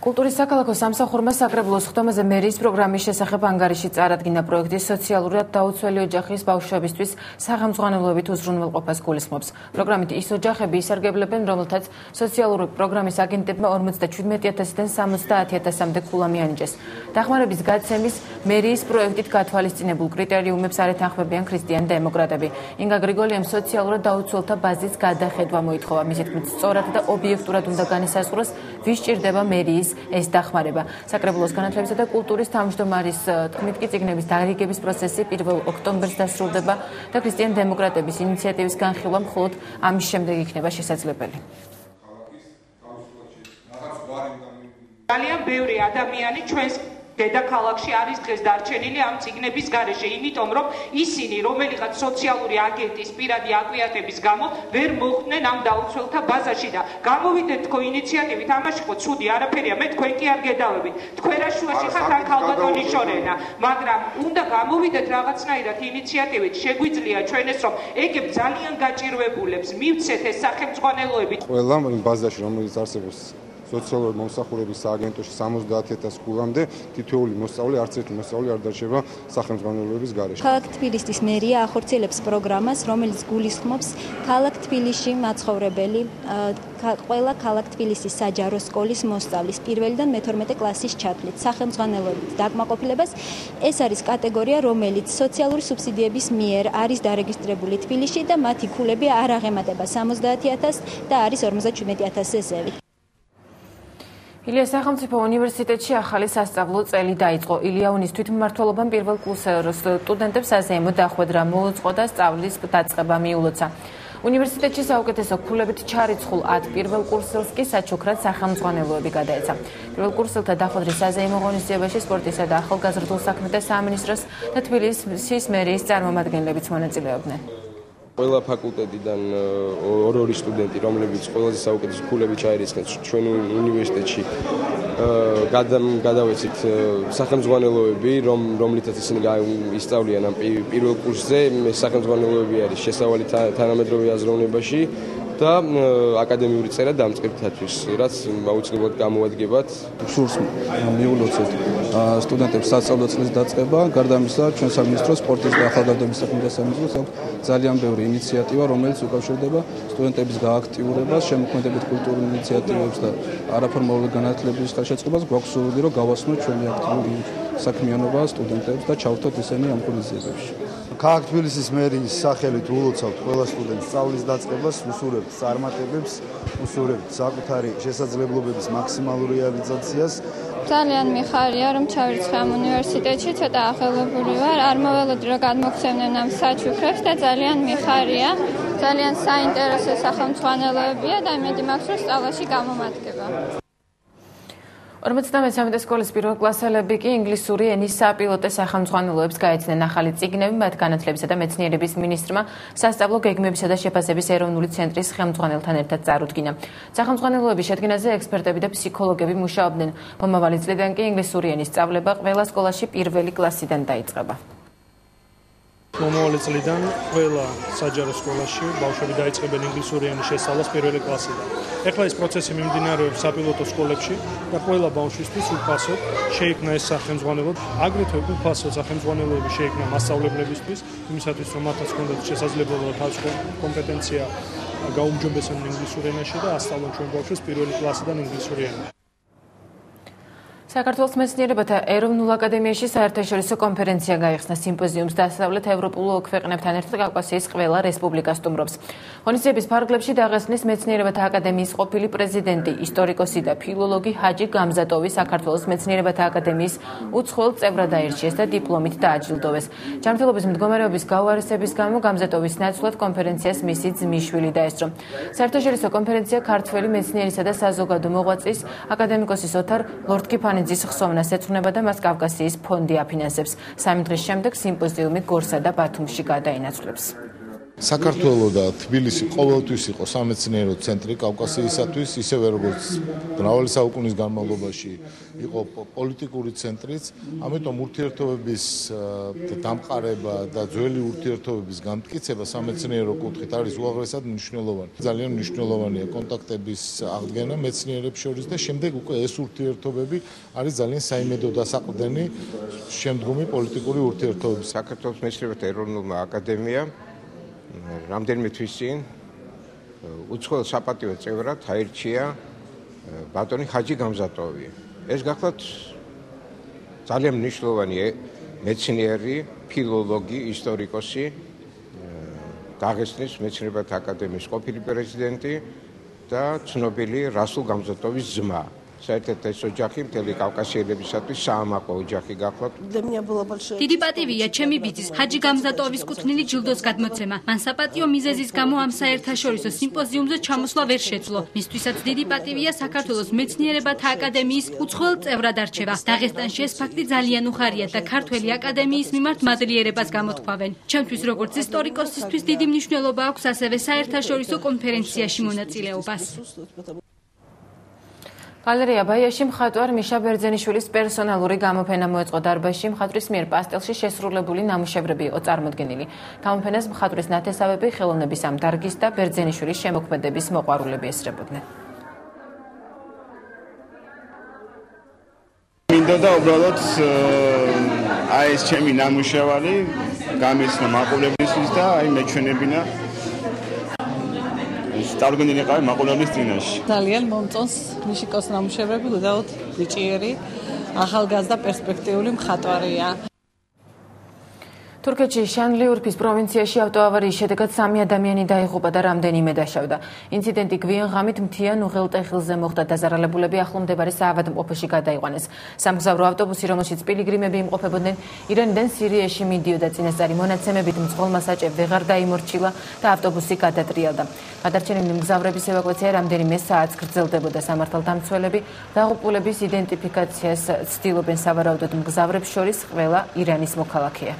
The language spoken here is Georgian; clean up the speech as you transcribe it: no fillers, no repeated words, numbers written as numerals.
კულტურის საქალაქო სამსახურმა საკრებულოს ხდომაზე მერიის პროგრამის შესახებ ანგარიში წარადგინა. პროექტი სოციალურად დაუცველი ოჯახის ბავშვებისთვის სახელმძღვანელოებით უზრუნველყოფას გულისხმობს. პროგრამით ის ოჯახები ისარგებლებენ, რომელთაც სოციალური პროგრამის აგენტებმა 57,000-დან 70,000-მდე ქულა მიანიჭეს. დახმარების გაცემის მერიის პროექტით გათვალისწინებულ კრიტერიუმებს არ ეთანხმებიან ქრისტიანი დემოკრატები. ინგა გრიგოლიამ სოციალურად დაუცველთა ბაზის გადახედვა მოითხოვა. მისი თქმით, სწორად და ობიექტურად უნდა განისაზღვროს, ვის ჭირდება მერიის ეს დახმარება. საკრებულოს განათლებისა და კულტურის თავმჯდომარის თქმით კი წიგნების დარიგების პროცესი 1 ოქტომბერს დასრულდება და ქრისტიანი დემოკრატების ინიციატივის განხილვა მხოლოდ ამის შემდეგ იქნება შესაძლებელი. ძალიან ბევრი ადამიანი ჩვენს დედაქალაქში არის დღეს დარჩენილი ამ წიგნების გარეშე, იმიტომ რომ ისინი, რომელიღაც სოციალური აგენტის პირადი აკვიატების გამო ვერ მოხვდნენ ამ დაუცველთა ბაზაში და გამოვიდეთ თქო ინიციატივით, ამაში ხო ცუდი არაფერია, მე თქვენ კი არ გედავებით. თქვენ რა შუაში ხართ ან ქალბატონი შორენა, მაგრამ უნდა გამოვიდეთ რაღაცნაირად ინიციატივით, შეგვიძლია ჩვენეს რომ ეგებ ძალიან გაჭირვებულებს მივცეთ ეს სახელმძღვანელოები. ყველა ბაზაში რომელიც არსებობს სოციალური მომსახურების სააგენტოში 70,000 ქულამდე თითოეული მოსწავლე არც ერთი მოსწავლე არ დარჩება სახელმძღვანელოების გარეშე. ქალაქ თბილისის მერია ახორციელებს პროგრამას, რომელიც გულისხმობს ქალაქ თბილისში მაცხოვრებელი ყველა ქალაქ თბილისის საჯარო სკოლის მოსწავლის პირველიდან მე-12 კლასის ჩათვლით სახელმძღვანელოებით დაკმაყოფილებას. ეს არის კატეგორია, რომელიც სოციალური სუბსიდიების მიერ არის დარეგისტრირებული თბილისში და მათი ქულები არ აღემატება 70,000 და არის 57,000-ზე ზევით. ილიას სახელმწიფო უნივერსიტეტში ახალი სასწავლო წელი დაიწყო. ილია-უნის თვითმმართველობამ პირველ კურს სტუდენტებს საზეიმო დახვედრა მოუწყო და სწავლის დაწყება მიულოცა. უნივერსიტეტში საუკეთესო ქულებით ჩარიცხულ 10 პირველ კურსელს კი საჩუქრად სახელმძღვანელოები გადაეცა. პირველ კურსელთა დახვედრის საზეიმო ღონისძიებაში სპორტისა და ახალგაზრდულ საქმეთა სამინისტროს და თბილისის მერიის წარმომადგენლებიც მონაწილეობდნენ. ყველა ფაკულტეტიდან ორი სტუდენტი, რომლებიც ყველაზე საუკეთესო ქულებით ჩაირიცხეს ჩვენ უნივერსიტეტში, გადავეცით სახელმძღვანელოები, რომლითაც ისინი ისწავლიან ამ პირველ კურსზე. სახელმძღვანელოები არის შესავალი თანამედროვე აზროვნებაში და აკადემიური წერა დამწყებთათვის, რაც აუცილებლად გამოადგებათ. სურს მიულოცეთ სტუდენტებს სასწავლო წლის დაწყება, გარდა ამისა, ჩვენ სამინისტროს სპორტის და ახალგაზრდობის საქმეთა სამინისტროს აქვს ძალიან ბევრი ინიციატივა, რომელიც უკავშირდება სტუდენტების გააქტიურებას, შემოქმედებით კულტურულ ინიციატივებს და არაფორმალური განათლების ხელშეწყობას. გვაქვს სურვილი, რომ გავასწროთ ჩვენი აქტიური საქმიანობა სტუდენტებს და ჩავთოთ ისინი ამ ღონისძიებებში. ქალაქ თბილისის მერიის სახელით ულოცავთ ყველა სტუდენტს სწავლის დაწყებას, უსურვებთ წარმატებებს, უსურვებთ საკუთარი შესაძლებლობების მაქსიმალურ რეალიზაციას. ძალიან მიხარია, რომ ჩავირიცხე ამ უნივერსიტეტში, ცოტა აღელებული ვარ, არ მოველოდი რომ გადმოგცემდნენ ამ საჩუქრებს და ძალიან მიხარია. ძალიან საინტერესო სახელმძღვანელოებია და იმედი მაქვს, რომ სწავლაში გამომადგება. 53 სკოლის პირველკლასელები კი ინგლისური ენის საპილოტე სახელმძღვანელოებს გაეცნენ. ახალი წიგნები მათ განათლებისა და მეცნიერების მინისტრმა სასწავლო გეგმებისა და შეფასების ეროვნული ცენტრის ხელმძღვანელთან ერთად წარუდგინა. სახელმძღვანელოების შედგენაზე ექსპერტები და ფსიქოლოგები მუშაობდნენ. მომავალი წლიდან კი ინგლისური ენის სწავლება ყველა სკოლაში პირველი კლასიდან დაიწყება. მომავალი წლიდან ყველა საჯარო სკოლაში ბავშვები დაიწყებენ ინგლისური ენის შესწავლას პირველი კლასიდან. ეხლა ეს პროცესი მიმდინარეობს საპილოტო სკოლებში და ყველა ბავშვისთვის უფასოდ შეიქმნა ეს სახელმძღვანელო. აგრეთვე უფასოდ სახელმძღვანელოები შეიქმნა მასწავლებლებისთვის, იმისათვის რომ მათაც ჰქონდათ შესაძლებლობა თავისი კომპეტენცია გაუმჯობესონ ინგლისურ ენაში და ასწავლონ ჩვენ ბავშვებს პირველი კლასიდან ინგლისური ენა. საქართველოს მეცნიერებათა ეროვნულ აკადემიაში საერთაშორისო კონფერენცია გაიხსნა. სიმპოზიუმს დასავლეთ ევროპულ ქვეყნებთან ერთად კავკასიის ყველა რესპუბლიკა სტუმრობს. ღონისძიების ფარგლებში დაღესტნის მეცნიერებათა აკადემიის ყოფილი პრეზიდენტი, ისტორიკოსი და ფილოლოგი ჰაჯი გამზატოვი საქართველოს მეცნიერებათა აკადემიის უცხოელ წევრად აირჩიეს და დიპლომით დააჯილდოვეს. ჯანმრთელობის მდგომარეობის გაუარესების გამო გამზატოვის ნაცვლად კონფერენციას მისი ძმისშვილი დაესწრო. საერთაშორისო კონფერენცია ქართველი მეცნიერისა და საზოგადო მოღვაწის აკადემიკოსის ოთარ ლორდ-კიფანიძის ხსოვნას ეძღვნება და მას კავკასიის ფონდი აფინანსებს. 3 დღის შემდეგ სიმპოზიუმი გორსა და ბათუმში გადაინაცვლებს. საქართველოს და თბილისი ყოველთვის იყო სამეცნიერო ცენტრი კავკასიისათვის, ისევე როგორც მრავალი საუკუნის განმავლობაში იყო პოლიტიკური ცენტრიც, ამიტომ ურთიერთობების დამყარება და ძველი ურთიერთობების განმტკიცება სამეცნიერო კუთხით არის უაღრესად მნიშვნელოვანი. ძალიან მნიშვნელოვანია კონტაქტების აღდგენა მეცნიერებს შორის და შემდეგ უკვე ეს ურთიერთობები არის ძალიან საიმედო დასაყრდენი შემდგომი პოლიტიკური ურთიერთობების. საქართველოს მეცნიერებათა ეროვნულმა აკადემიამ რამდენიმე თვის წინ უცხოელ საპატიო წევრად აირჩია ბატონი ხაჯი გამზატოვი. ეს გახლავთ ძალიან მნიშვნელოვანი მეცნიერი, ფილოლოგი, ისტორიკოსი, დაღესტნის მეცნიერებათა აკადემიის ყოფილი პრეზიდენტი და ცნობილი რასულ გამზატოვის ძმა. საერთოდ ეს ოჯახი მთელი კავკასიელებისათვის საამაყო ოჯახი გახლავთ. დიდი პატივია ჩემი ბიძის ჰაჯი გამზატოვის კუთვნილი ჯილდოს გადმოცემა. მან საპატიო მიზეზის გამო ამ საერთაშორისო სიმპოზიუმზე ჩამოსვლა ვერ შეძლო. მისთვისაც დიდი პატივია საქართველოს მეცნიერებათა აკადემიის უცხოელ წევრად არჩევა. დაღესტანში ეს ფაქტი ძალიან უხარია და ქართველი აკადემიის მიმართ მადლიერებას გამოთქვავენ. ჩემთვის როგორც ისტორიკოსისთვის დიდი მნიშვნელობა აქვს ასევე საერთაშორისო კონფერენციაში მონაწილეობას. გალერეა ბაიაში მხატვარ მიშა ბერძენიშვილის პერსონალური გამოფენა მოეწყო დარბაზში. მხატვრის მიერ პასტელში შესრულებული ნამუშევრები იყო წარმოდგენილი. გამოფენას მხატვრის ნათესავები, ხელოვნების ამ დარგის და ბერძენიშვილის შემოქმედების მოყვარულები ესწრებოდნენ. მინდა და უბრალოდ აი ეს ჩემი ნამუშევარი გამეცნო მაყურებლისთვის და აი მეჩვენებინა სტარგონილი ყავი მაყურებლის წინაშე. ძალიან მომწონს მიშიკოს ნამუშევრები, უდაოდ ბიჭიერი, ახალგაზრდა პერსპექტიული მხატვარია. თურქეთში შანლიურფის პროვინციაში ავტოავარიის შედეგად 3 ადამიანი დაიღუპა და რამდენიმე დაშავდა. ინციდენტი გვიან ღამით მთიან უღელტეხილზე მოხდა. დაზარალებულები ახლო მდებარე საავადმყოფოში გადაიყვანეს. სამგზავრო ავტობუსი, რომელშიც პილიგრიმები იმყოფებოდნენ, ირანიდან სირიაში მიდიოდა. წინასწარი მონაცემებით მძღოლმა საჭე ვეღარ დაიმორჩილა და ავტობუსი გადატრიალდა. გადარჩენილი მგზავრების ევაკუაცია რამდენიმე საათს გრძელდებოდა. სამართალდამცველები დაღუპულების იდენტიფიკაციას ცდილობენ. სავარაუდოდ მგზავრებს შორის ყველა ირანის მოქალაქეა.